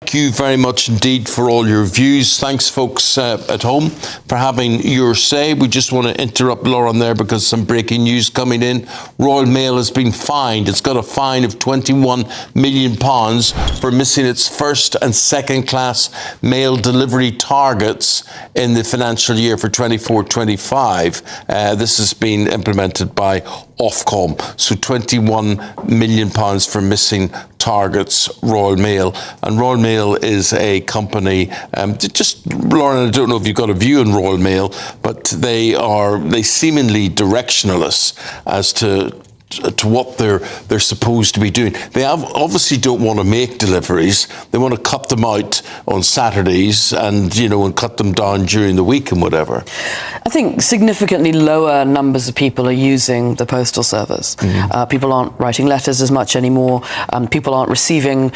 thank you very much indeed for all your views. Thanks, folks at home, for having your say. We just want to interrupt Lauren there because some breaking news coming in. Royal Mail has been fined. It's got a fine of £21 million for missing its first and second class mail delivery targets in the financial year for 24-25. This has been implemented by Ofcom. So £21 million for missing targets, Royal Mail. And Royal Mail is a company, Lauren, I don't know if you've got a view on Royal Mail, but they seemingly directionless as to what they're supposed to be doing. They obviously don't want to make deliveries. They want to cut them out on Saturdays and cut them down during the week and whatever. I think significantly lower numbers of people are using the postal service. Mm-hmm. People aren't writing letters as much anymore. People aren't receiving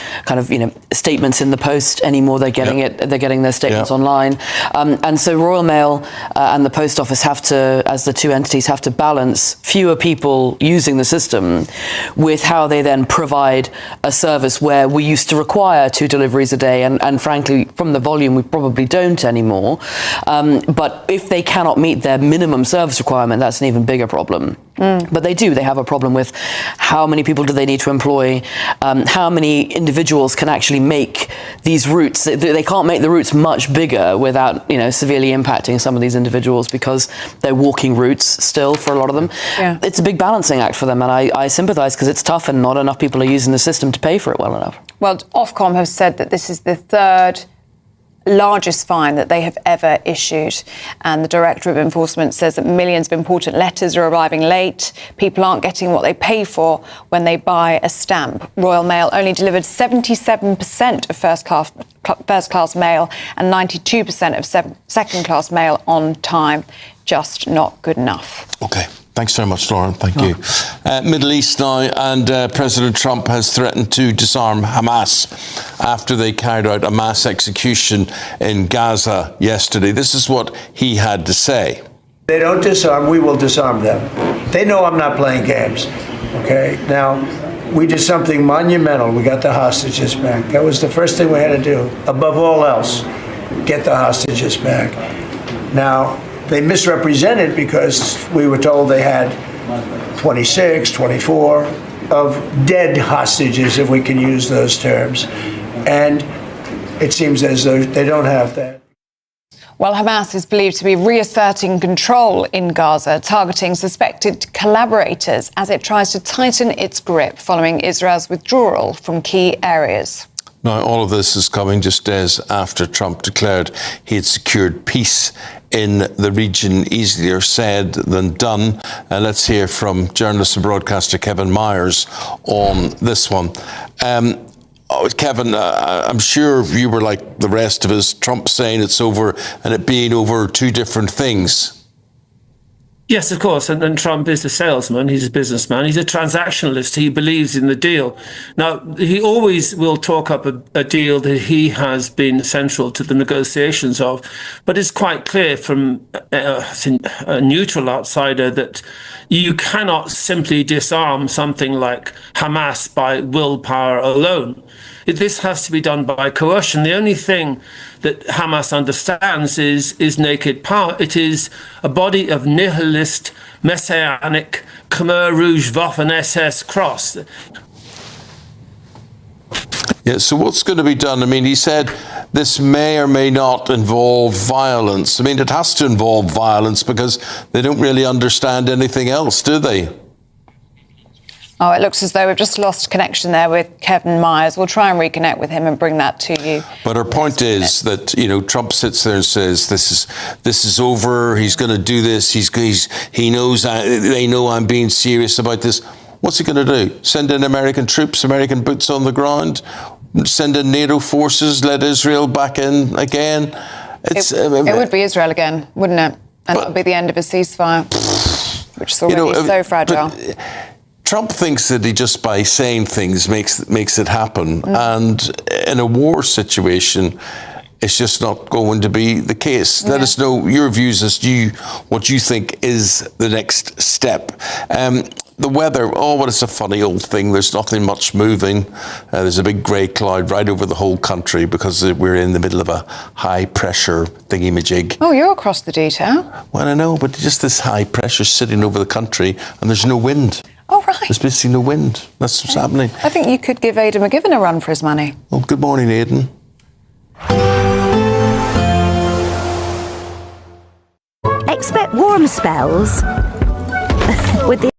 statements in the post anymore. They're getting They're getting their statements online. And so Royal Mail and the Post Office have to, as the two entities, have to balance fewer people using the system with how they then provide a service where we used to require 2 deliveries a day, and frankly, from the volume, we probably don't anymore. But if they cannot meet their minimum service requirement, that's an even bigger problem. But they have a problem with how many people do they need to employ, how many individuals can actually make these routes. They can't make the routes much bigger without severely impacting some of these individuals because they're walking routes still for a lot of them. It's a big balancing act for them, and I sympathise because it's tough and not enough people are using the system to pay for it well enough. Well, Ofcom have said that this is the third largest fine that they have ever issued, and the Director of Enforcement says that millions of important letters are arriving late. People aren't getting what they pay for when they buy a stamp. Royal Mail only delivered 77% of first-class mail and 92% of second-class mail on time. Just not good enough. Okay. Thanks very much, Lauren. Thank you. Middle East now, and President Trump has threatened to disarm Hamas after they carried out a mass execution in Gaza yesterday. This is what he had to say. They don't disarm, we will disarm them. They know I'm not playing games, okay? Now, we did something monumental. We got the hostages back. That was the first thing we had to do. Above all else, get the hostages back. Now, they misrepresented because we were told they had 26, 24 of dead hostages, if we can use those terms. And it seems as though they don't have that. Well, Hamas is believed to be reasserting control in Gaza, targeting suspected collaborators as it tries to tighten its grip following Israel's withdrawal from key areas. Now, all of this is coming just days after Trump declared he had secured peace in the region. Easier said than done. Let's hear from journalist and broadcaster Kevin Myers on this one. Kevin, I'm sure you were like the rest of us, Trump saying it's over and it being over two different things. Yes, of course. And Trump is a salesman. He's a businessman. He's a transactionalist. He believes in the deal. Now, he always will talk up a deal that he has been central to the negotiations of. But it's quite clear from a neutral outsider that you cannot simply disarm something like Hamas by willpower alone. This has to be done by coercion. The only thing that Hamas understands is naked power. It is a body of nihilist, messianic, Khmer Rouge, Waffen-SS cross. Yeah, so what's going to be done? I mean, he said this may or may not involve violence. I mean, it has to involve violence because they don't really understand anything else, do they? Oh, it looks as though we've just lost connection there with Kevin Myers. We'll try and reconnect with him and bring that to you. But her point is that, Trump sits there and says, this is over. He's going to do this. He knows, they know I'm being serious about this. What's he going to do? Send in American troops, American boots on the ground? Send in NATO forces, let Israel back in again? It would be Israel again, wouldn't it? And that would be the end of a ceasefire, which is already so fragile. Trump thinks that he just by saying things makes it happen. And in a war situation, it's just not going to be the case. Let us know your views as to what you think is the next step. The weather, oh, well, it's a funny old thing. There's nothing much moving. There's a big grey cloud right over the whole country because we're in the middle of a high pressure thingy-majig. Oh, you're across the detail. Well, I know, but just this high pressure sitting over the country and there's no wind. Oh, right. There's basically no wind. That's what's happening. I think you could give Aidan McGivern a run for his money. Well, good morning, Aidan. Expect warm spells with the